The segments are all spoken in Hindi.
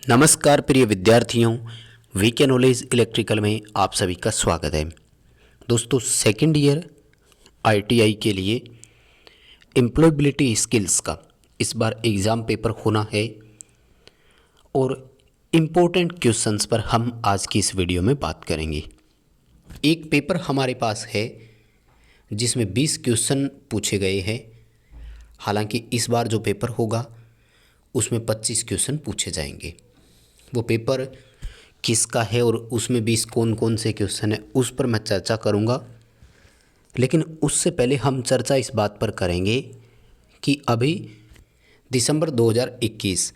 नमस्कार प्रिय विद्यार्थियों, वीके नॉलेज इलेक्ट्रिकल में आप सभी का स्वागत है। दोस्तों, सेकेंड ईयर आईटीआई के लिए एम्प्लॉयबिलिटी स्किल्स का इस बार एग्ज़ाम पेपर होना है और इम्पोर्टेंट क्वेश्चंस पर हम आज की इस वीडियो में बात करेंगे। एक पेपर हमारे पास है जिसमें 20 क्वेश्चन पूछे गए हैं। हालांकि इस बार जो पेपर होगा उसमें 25 क्वेश्चन पूछे जाएंगे। वो पेपर किसका है और उसमें 20 कौन कौन से क्वेश्चन है उस पर मैं चर्चा करूँगा। लेकिन उससे पहले हम चर्चा इस बात पर करेंगे कि अभी दिसंबर 2021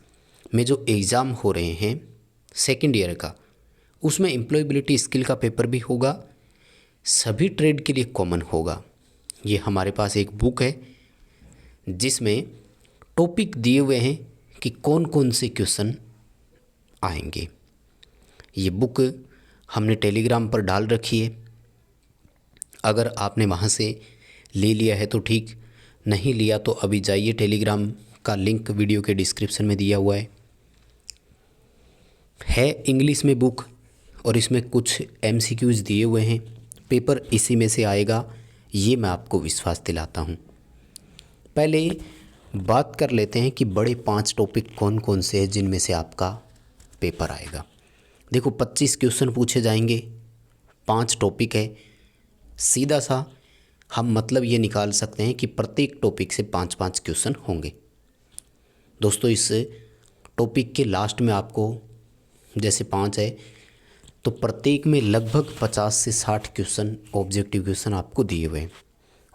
में जो एग्ज़ाम हो रहे हैं सेकेंड ईयर का, उसमें एम्प्लॉयबिलिटी स्किल का पेपर भी होगा, सभी ट्रेड के लिए कॉमन होगा। ये हमारे पास एक बुक है जिसमें टॉपिक दिए हुए हैं कि कौन कौन से क्वेश्चन आएंगे। ये बुक हमने टेलीग्राम पर डाल रखी है। अगर आपने वहाँ से ले लिया है तो ठीक, नहीं लिया तो अभी जाइए, टेलीग्राम का लिंक वीडियो के डिस्क्रिप्शन में दिया हुआ है इंग्लिश में बुक, और इसमें कुछ एमसीक्यूज़ दिए हुए हैं। पेपर इसी में से आएगा, ये मैं आपको विश्वास दिलाता हूँ। पहले बात कर लेते हैं कि बड़े 5 टॉपिक कौन कौन से हैं जिनमें से आपका पेपर आएगा। देखो, 25 क्वेश्चन पूछे जाएंगे, 5 टॉपिक है। सीधा सा हम मतलब ये निकाल सकते हैं कि प्रत्येक टॉपिक से 5-5 क्वेश्चन होंगे। दोस्तों, इस टॉपिक के लास्ट में आपको जैसे 5 है तो प्रत्येक में लगभग 50 से 60 क्वेश्चन ऑब्जेक्टिव क्वेश्चन आपको दिए हुए हैं।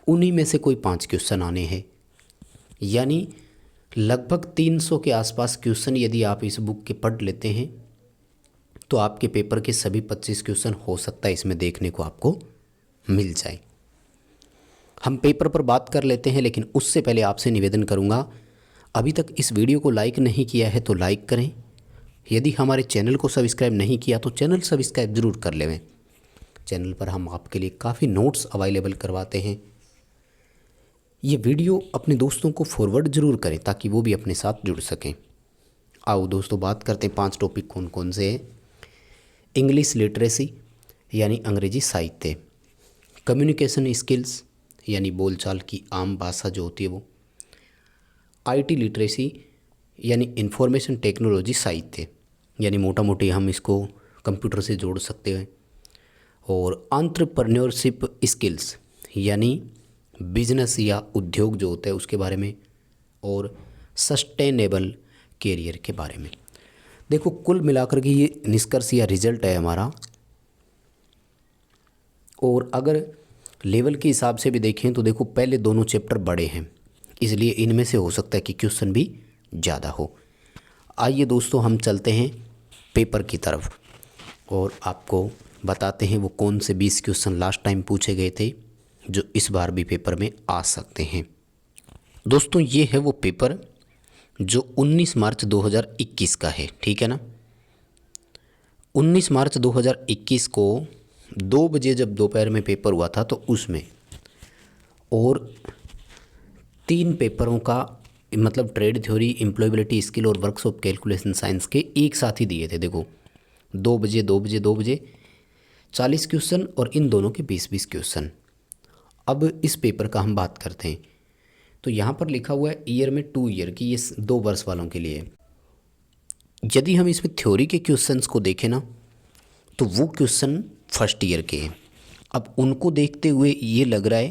उन्हीं में से कोई 5 क्वेश्चन आने हैं, यानी लगभग 300 के आसपास क्वेश्चन यदि आप इस बुक के पढ़ लेते हैं तो आपके पेपर के सभी 25 क्वेश्चन हो सकता है इसमें देखने को आपको मिल जाए। हम पेपर पर बात कर लेते हैं, लेकिन उससे पहले आपसे निवेदन करूंगा, अभी तक इस वीडियो को लाइक नहीं किया है तो लाइक करें। यदि हमारे चैनल को सब्सक्राइब नहीं किया तो चैनल सब्सक्राइब ज़रूर कर लें। चैनल पर हम आपके लिए काफ़ी नोट्स अवेलेबल करवाते हैं। ये वीडियो अपने दोस्तों को फॉरवर्ड ज़रूर करें ताकि वो भी अपने साथ जुड़ सकें। आओ दोस्तों, बात करते हैं 5 टॉपिक कौन कौन से हैं। इंग्लिश लिटरेसी यानी अंग्रेजी साहित्य, कम्युनिकेशन स्किल्स यानी बोलचाल की आम भाषा जो होती है वो, आईटी लिटरेसी यानी इंफॉर्मेशन टेक्नोलॉजी साहित्य, यानी मोटा मोटी हम इसको कंप्यूटर से जोड़ सकते हैं, और एंटरप्रेन्योरशिप स्किल्स यानी बिजनेस या उद्योग जो होता है उसके बारे में, और सस्टेनेबल कैरियर के बारे में। देखो, कुल मिलाकर के ये निष्कर्ष या रिजल्ट है हमारा। और अगर लेवल के हिसाब से भी देखें तो देखो, पहले दोनों चैप्टर बड़े हैं, इसलिए इनमें से हो सकता है कि क्वेश्चन भी ज़्यादा हो। आइए दोस्तों, हम चलते हैं पेपर की तरफ और आपको बताते हैं वो कौन से 20 क्वेश्चन लास्ट टाइम पूछे गए थे जो इस बार भी पेपर में आ सकते हैं। दोस्तों, ये है वो पेपर जो 19 मार्च 2021 का है, ठीक है ना। 19 मार्च 2021 को 2 बजे जब दोपहर में पेपर हुआ था तो उसमें और 3 पेपरों का मतलब ट्रेड थ्योरी, एम्प्लॉयबिलिटी स्किल और वर्क्स ऑफ कैलकुलेशन साइंस के एक साथ ही दिए थे। देखो, 2 बजे 40 क्वेश्चन और इन दोनों के 20-20 क्वेश्चन। अब इस पेपर का हम बात करते हैं तो यहाँ पर लिखा हुआ है ईयर में 2 ईयर की, ये 2 वर्ष वालों के लिए। यदि हम इसमें थ्योरी के क्वेश्चंस को देखें ना तो वो क्वेश्चन फर्स्ट ईयर के हैं। अब उनको देखते हुए ये लग रहा है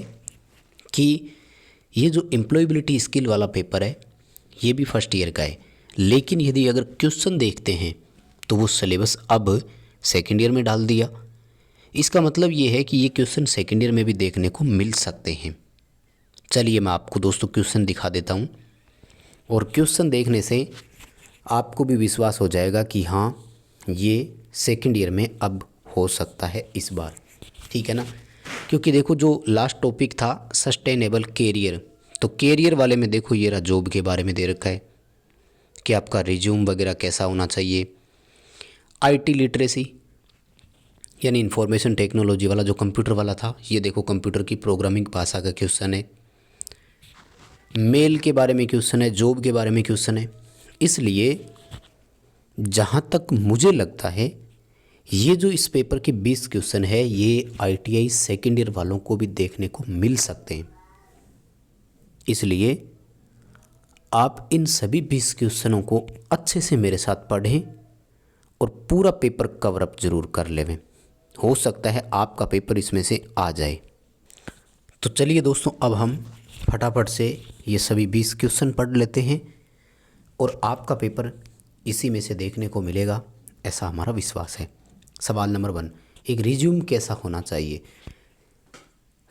कि ये जो एम्प्लॉयबिलिटी स्किल वाला पेपर है ये भी फर्स्ट ईयर का है, लेकिन यदि अगर क्वेश्चन देखते हैं तो वो सिलेबस अब सेकेंड ईयर में डाल दिया। इसका मतलब ये है कि ये क्वेश्चन सेकेंड ईयर में भी देखने को मिल सकते हैं। चलिए मैं आपको दोस्तों क्वेश्चन दिखा देता हूँ, और क्वेश्चन देखने से आपको भी विश्वास हो जाएगा कि हाँ, ये सेकेंड ईयर में अब हो सकता है इस बार, ठीक है ना। क्योंकि देखो, जो लास्ट टॉपिक था सस्टेनेबल कैरियर, तो कैरियर वाले में देखो ये रहा जॉब के बारे में दे रखा है कि आपका रिज्यूम वगैरह कैसा होना चाहिए। आईटी लिटरेसी यानी इंफॉर्मेशन टेक्नोलॉजी वाला जो कंप्यूटर वाला था, ये देखो कंप्यूटर की प्रोग्रामिंग भाषा का क्वेश्चन है। मेल के बारे में क्वेश्चन है, जॉब के बारे में क्वेश्चन है। इसलिए जहाँ तक मुझे लगता है ये जो इस पेपर के 20 क्वेश्चन है ये ITI सेकेंड ईयर वालों को भी देखने को मिल सकते हैं। इसलिए आप इन सभी 20 क्वेश्चनों को अच्छे से मेरे साथ पढ़ें और पूरा पेपर कवर अप जरूर कर लेवें। हो सकता है आपका पेपर इसमें से आ जाए। तो चलिए दोस्तों, अब हम फटाफट से ये सभी 20 क्वेश्चन पढ़ लेते हैं और आपका पेपर इसी में से देखने को मिलेगा, ऐसा हमारा विश्वास है। सवाल नंबर 1, एक रिज्यूम कैसा होना चाहिए।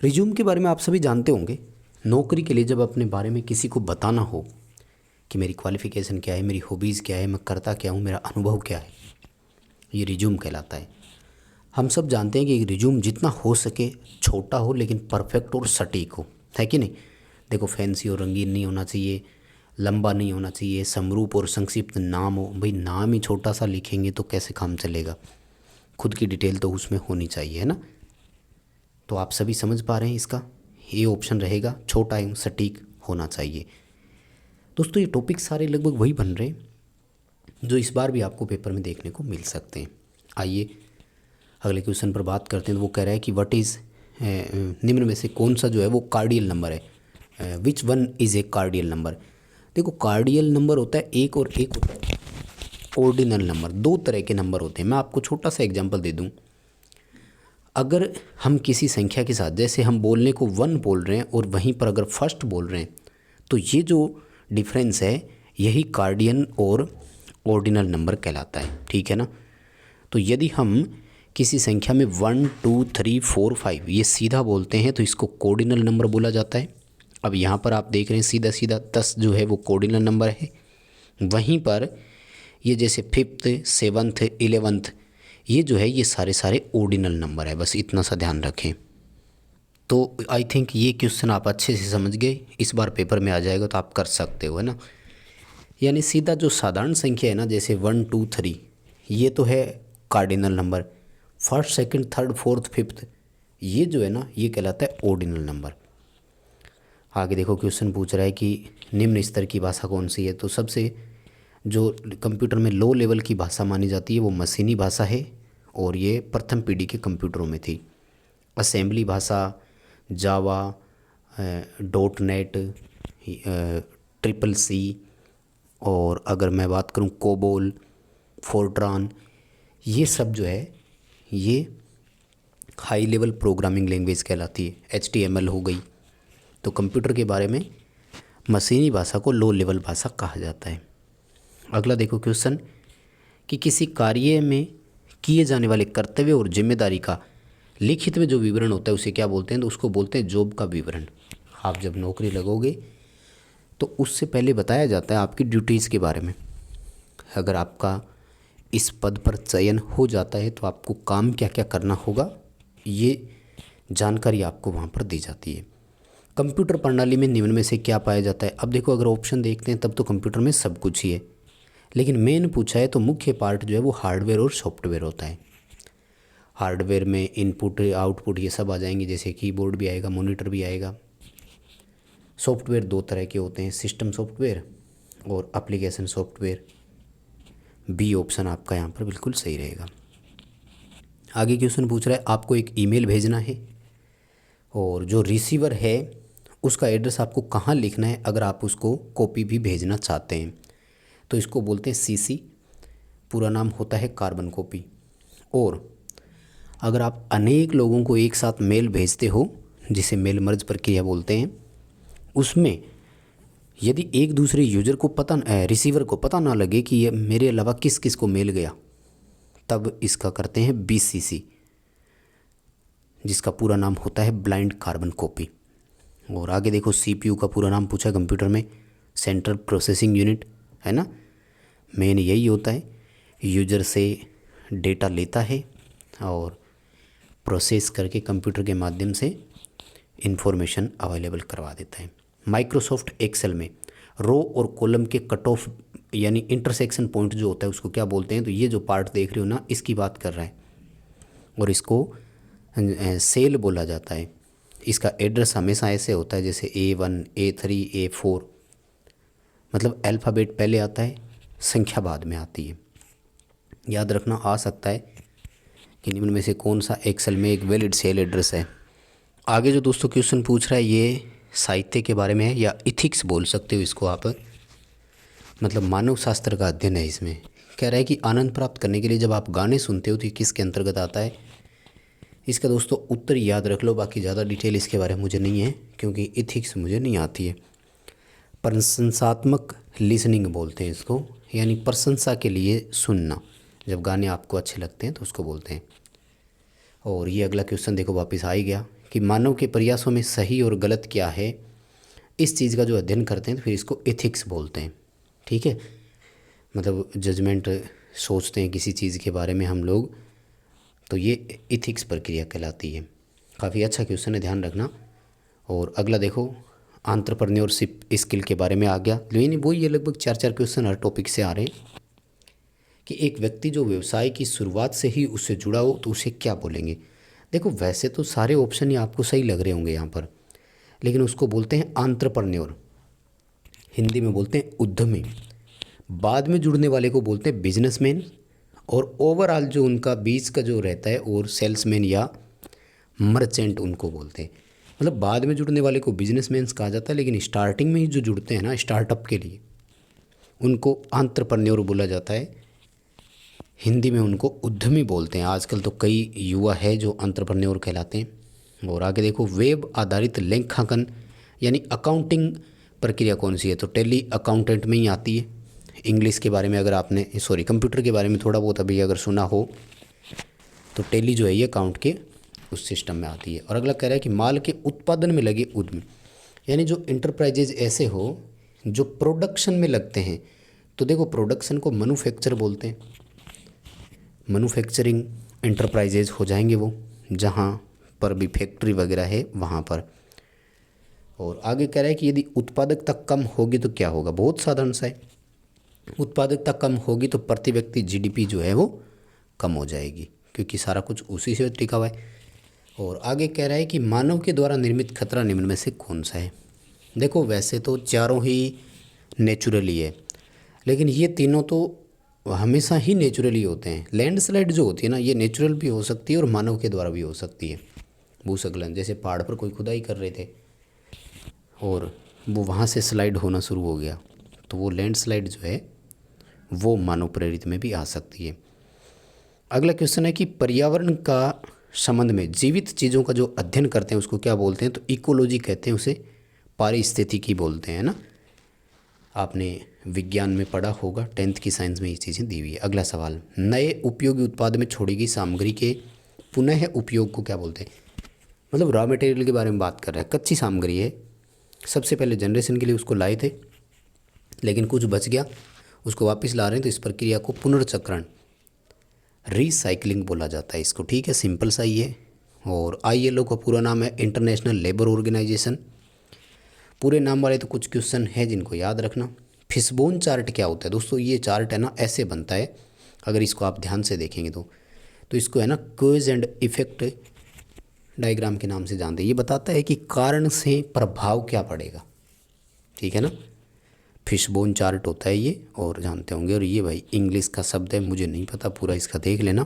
रिज्यूम के बारे में आप सभी जानते होंगे। नौकरी के लिए जब अपने बारे में किसी को बताना हो कि मेरी क्वालिफ़िकेशन क्या है, मेरी हॉबीज़ क्या है, मैं करता क्या हूँ, मेरा अनुभव क्या है, ये रिज्यूम कहलाता है। हम सब जानते हैं कि एक रिज्यूम जितना हो सके छोटा हो लेकिन परफेक्ट और सटीक हो, है कि नहीं। देखो, फैंसी और रंगीन नहीं होना चाहिए, लंबा नहीं होना चाहिए, समरूप और संक्षिप्त नाम हो। भाई नाम ही छोटा सा लिखेंगे तो कैसे काम चलेगा, खुद की डिटेल तो उसमें होनी चाहिए, है ना। तो आप सभी समझ पा रहे हैं, इसका ये ऑप्शन रहेगा, छोटा एवं सटीक होना चाहिए। दोस्तों ये टॉपिक सारे लगभग वही बन रहे हैं जो इस बार भी आपको पेपर में देखने को मिल सकते हैं। आइए अगले क्वेश्चन पर बात करते हैं। तो वो कह रहा है कि व्हाट इज़, निम्न में से कौन सा जो है वो कार्डियल नंबर है। Which one is a cardinal number. देखो, कार्डियल नंबर होता है एक और एक होता है ऑर्डिनल नंबर। दो तरह के नंबर होते हैं। मैं आपको छोटा सा एग्जांपल दे दूं। अगर हम किसी संख्या के साथ, जैसे हम बोलने को 1 बोल रहे हैं और वहीं पर अगर फर्स्ट बोल रहे हैं, तो ये जो डिफरेंस है यही कार्डियल और ऑर्डिनल नंबर कहलाता है, ठीक है ना। तो यदि हम किसी संख्या में 1 2 3 4 5 ये सीधा बोलते हैं तो इसको कोऑर्डिनल नंबर बोला जाता है। अब यहाँ पर आप देख रहे हैं सीधा सीधा 10 जो है वो कोऑर्डिनल नंबर है। वहीं पर ये जैसे 5th 7th 11th ये जो है ये सारे सारे ऑर्डिनल नंबर है। बस इतना सा ध्यान रखें। तो आई थिंक ये क्वेश्चन आप अच्छे से समझ गए, इस बार पेपर में आ जाएगा तो आप कर सकते हो, है ना। यानी सीधा जो साधारण संख्या है ना, जैसे 1 2 3 ये तो है cardinal number. First second third fourth fifth ये जो है ना ये कहलाता है ऑर्डिनल नंबर। आगे देखो, क्वेश्चन पूछ रहा है कि निम्न स्तर की भाषा कौन सी है। तो सबसे जो कंप्यूटर में लो लेवल की भाषा मानी जाती है वो मशीनी भाषा है और ये प्रथम पीढ़ी के कंप्यूटरों में थी। असेंबली भाषा, जावा, .NET, CCC, और अगर मैं बात करूं कोबोल, फोर्ट्रान, ये सब जो है ये हाई लेवल प्रोग्रामिंग लैंग्वेज कहलाती है। HTML हो गई। तो कंप्यूटर के बारे में मशीनी भाषा को लो लेवल भाषा कहा जाता है। अगला देखो क्वेश्चन कि किसी कार्य में किए जाने वाले कर्तव्य और जिम्मेदारी का लिखित में जो विवरण होता है उसे क्या बोलते हैं। तो उसको बोलते हैं जॉब का विवरण। आप जब नौकरी लगोगे तो उससे पहले बताया जाता है आपकी ड्यूटीज़ के बारे में। अगर आपका इस पद पर चयन हो जाता है तो आपको काम क्या क्या करना होगा ये जानकारी आपको वहाँ पर दी जाती है। कंप्यूटर प्रणाली में निम्न में से क्या पाया जाता है। अब देखो, अगर ऑप्शन देखते हैं तब तो कंप्यूटर में सब कुछ ही है, लेकिन मेन पूछा है तो मुख्य पार्ट जो है वो हार्डवेयर और सॉफ्टवेयर होता है। हार्डवेयर में इनपुट आउटपुट ये सब आ जाएंगे, जैसे कीबोर्ड भी आएगा, मॉनिटर भी आएगा। सॉफ्टवेयर दो तरह के होते हैं, सिस्टम सॉफ्टवेयर और एप्लीकेशन सॉफ्टवेयर। बी ऑप्शन आपका यहाँ पर बिल्कुल सही रहेगा। आगे क्वेश्चन पूछ रहा है आपको एक ईमेल भेजना है और जो रिसीवर है उसका एड्रेस आपको कहाँ लिखना है अगर आप उसको कॉपी भी भेजना चाहते हैं। तो इसको बोलते हैं CC, पूरा नाम होता है कार्बन कॉपी। और अगर आप अनेक लोगों को एक साथ मेल भेजते हो जिसे मेल मर्ज प्रक्रिया बोलते हैं, उसमें यदि एक दूसरे यूजर को रिसीवर को पता ना लगे कि ये मेरे अलावा किस किस को मेल गया, तब इसका करते हैं BCC, जिसका पूरा नाम होता है ब्लाइंड कार्बन कॉपी। और आगे देखो, CPU का पूरा नाम पूछा कंप्यूटर में, सेंट्रल प्रोसेसिंग यूनिट, है ना। मेन यही होता है, यूजर से डेटा लेता है और प्रोसेस करके कंप्यूटर के माध्यम से इंफॉर्मेशन अवेलेबल करवा देता है। माइक्रोसॉफ्ट एक्सेल में रो और कॉलम के कट ऑफ यानी इंटरसेक्शन पॉइंट जो होता है उसको क्या बोलते हैं। तो ये जो पार्ट देख रहे हो ना, इसकी बात कर रहा है और इसको सेल बोला जाता है। इसका एड्रेस हमेशा ऐसे होता है जैसे A1 A3 A4, मतलब अल्फ़ाबेट पहले आता है, संख्या बाद में आती है। याद रखना आ सकता है कि निम्न में से कौन सा एक्सेल में एक वैलिड सेल एड्रेस है। आगे जो दोस्तों क्वेश्चन पूछ रहा है ये साहित्य के बारे में है, या इथिक्स बोल सकते हो इसको आप, मतलब मानव शास्त्र का अध्ययन है। इसमें कह रहा है कि आनंद प्राप्त करने के लिए जब आप गाने सुनते हो तो ये किसके अंतर्गत आता है। इसका दोस्तों उत्तर याद रख लो, बाकी ज़्यादा डिटेल इसके बारे में मुझे नहीं है क्योंकि इथिक्स मुझे नहीं आती है। प्रशंसात्मक लिसनिंग बोलते हैं इसको, यानी प्रशंसा के लिए सुनना, जब गाने आपको अच्छे लगते हैं तो उसको बोलते हैं। और ये अगला क्वेश्चन देखो वापस आ ही गया कि मानव के प्रयासों में सही और गलत क्या है, इस चीज़ का जो अध्ययन करते हैं तो फिर इसको एथिक्स बोलते हैं। ठीक है, मतलब जजमेंट सोचते हैं किसी चीज़ के बारे में हम लोग, तो ये इथिक्स प्रक्रिया कहलाती है। काफ़ी अच्छा क्वेश्चन है, ध्यान रखना। और अगला देखो एंटरप्रेन्योरशिप स्किल के बारे में आ गया, लेकिन वो ये लगभग 4 क्वेश्चन हर टॉपिक से आ रहे हैं कि एक व्यक्ति जो व्यवसाय की शुरुआत से ही उससे जुड़ा हो तो उसे क्या बोलेंगे। देखो वैसे तो सारे ऑप्शन ही आपको सही लग रहे होंगे यहाँ पर, लेकिन उसको बोलते हैं एंटरप्रेन्योर, हिंदी में बोलते हैं उद्यमी। बाद में जुड़ने वाले को बोलते हैं बिजनेसमैन, और ओवरऑल जो उनका बीच का जो रहता है और सेल्समैन या मर्चेंट उनको बोलते हैं। मतलब बाद में जुड़ने वाले को बिजनेसमैन कहा जाता है, लेकिन स्टार्टिंग में ही जो जुड़ते हैं ना स्टार्टअप के लिए, उनको एंटरप्रेन्योर बोला जाता है। हिंदी में उनको उद्यमी बोलते हैं। आजकल तो कई युवा है जो एंटरप्रेन्योर कहलाते हैं। और आगे देखो वेब आधारित लेखांकन यानी अकाउंटिंग प्रक्रिया कौन सी है, तो टैली अकाउंटेंट में ही आती है। इंग्लिश के बारे में अगर आपने कंप्यूटर के बारे में थोड़ा बहुत अभी अगर सुना हो तो टैली जो है ये अकाउंट के उस सिस्टम में आती है। और अगला कह रहा है कि माल के उत्पादन में लगे उद्यमी, यानी जो इंटरप्राइजेज ऐसे हो जो प्रोडक्शन में लगते हैं, तो देखो प्रोडक्शन को मैन्युफैक्चर बोलते हैं, मैन्युफैक्चरिंग इंटरप्राइजेज हो जाएंगे वो, जहाँ पर भी फैक्ट्री वगैरह है वहाँ पर। और आगे कह रहा है कि यदि उत्पादकता कम होगी तो क्या होगा, बहुत साधारण सा है, उत्पादकता कम होगी तो प्रति व्यक्ति जीडीपी जो है वो कम हो जाएगी, क्योंकि सारा कुछ उसी से टिका हुआ है। और आगे कह रहा है कि मानव के द्वारा निर्मित खतरा निम्न में से कौन सा है। देखो वैसे तो चारों ही नेचुरली है, लेकिन ये तीनों तो हमेशा ही नेचुरली होते हैं। लैंडस्लाइड जो होती है ना, ये नेचुरल भी हो सकती है और मानव के द्वारा भी हो सकती है। भूस्खलन, जैसे पहाड़ पर कोई खुदाई कर रहे थे और वो वहाँ से स्लाइड होना शुरू हो गया, तो वो लैंडस्लाइड जो है वो मानव प्रेरित में भी आ सकती है। अगला क्वेश्चन है कि पर्यावरण का संबंध में जीवित चीज़ों का जो अध्ययन करते हैं उसको क्या बोलते हैं, तो इकोलॉजी कहते हैं उसे, पारिस्थितिकी बोलते हैं ना। आपने विज्ञान में पढ़ा होगा, 10th की साइंस में ये चीज़ें दी हुई है। अगला सवाल, नए उपयोगी उत्पाद में छोड़ी गई सामग्री के पुनः उपयोग को क्या बोलते हैं। मतलब रॉ मटेरियल के बारे में बात कर रहा है, कच्ची सामग्री है, सबसे पहले जनरेशन के लिए उसको लाए थे लेकिन कुछ बच गया, उसको वापस ला रहे हैं, तो इस प्रक्रिया को पुनर्चक्रण रिसाइकलिंग बोला जाता है इसको। ठीक है, सिंपल सा ही है। और ILO का पूरा नाम है इंटरनेशनल लेबर ऑर्गेनाइजेशन। पूरे नाम वाले तो कुछ क्वेश्चन है जिनको याद रखना। फिशबोन चार्ट क्या होता है दोस्तों, ये चार्ट है ना ऐसे बनता है, अगर इसको आप ध्यान से देखेंगे तो इसको है ना कॉज एंड इफेक्ट डायग्राम के नाम से जानते हैं। ये बताता है कि कारण से प्रभाव क्या पड़ेगा, ठीक है ना। फिशबोन चार्ट होता है ये, और जानते होंगे। और ये भाई इंग्लिश का शब्द है, मुझे नहीं पता पूरा, इसका देख लेना।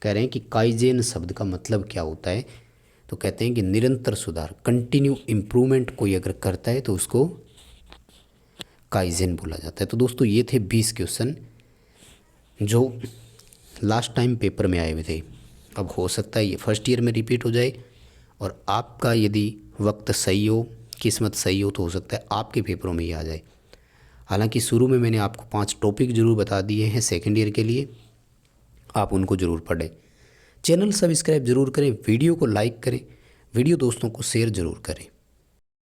कह रहे हैं कि काइजेन शब्द का मतलब क्या होता है, तो कहते हैं कि निरंतर सुधार, कंटिन्यू इम्प्रूवमेंट कोई अगर करता है तो उसको काइजेन बोला जाता है। तो दोस्तों ये थे 20 क्वेश्चन जो लास्ट टाइम पेपर में आए हुए थे। अब हो सकता है ये फर्स्ट ईयर में रिपीट हो जाए, और आपका यदि वक्त सही हो, किस्मत सही हो, तो हो सकता है आपके पेपरों में ही आ जाए। हालांकि शुरू में मैंने आपको 5 टॉपिक ज़रूर बता दिए हैं सेकेंड ईयर के लिए, आप उनको ज़रूर पढ़ें। चैनल सब्सक्राइब ज़रूर करें, वीडियो को लाइक करें, वीडियो दोस्तों को शेयर ज़रूर करें।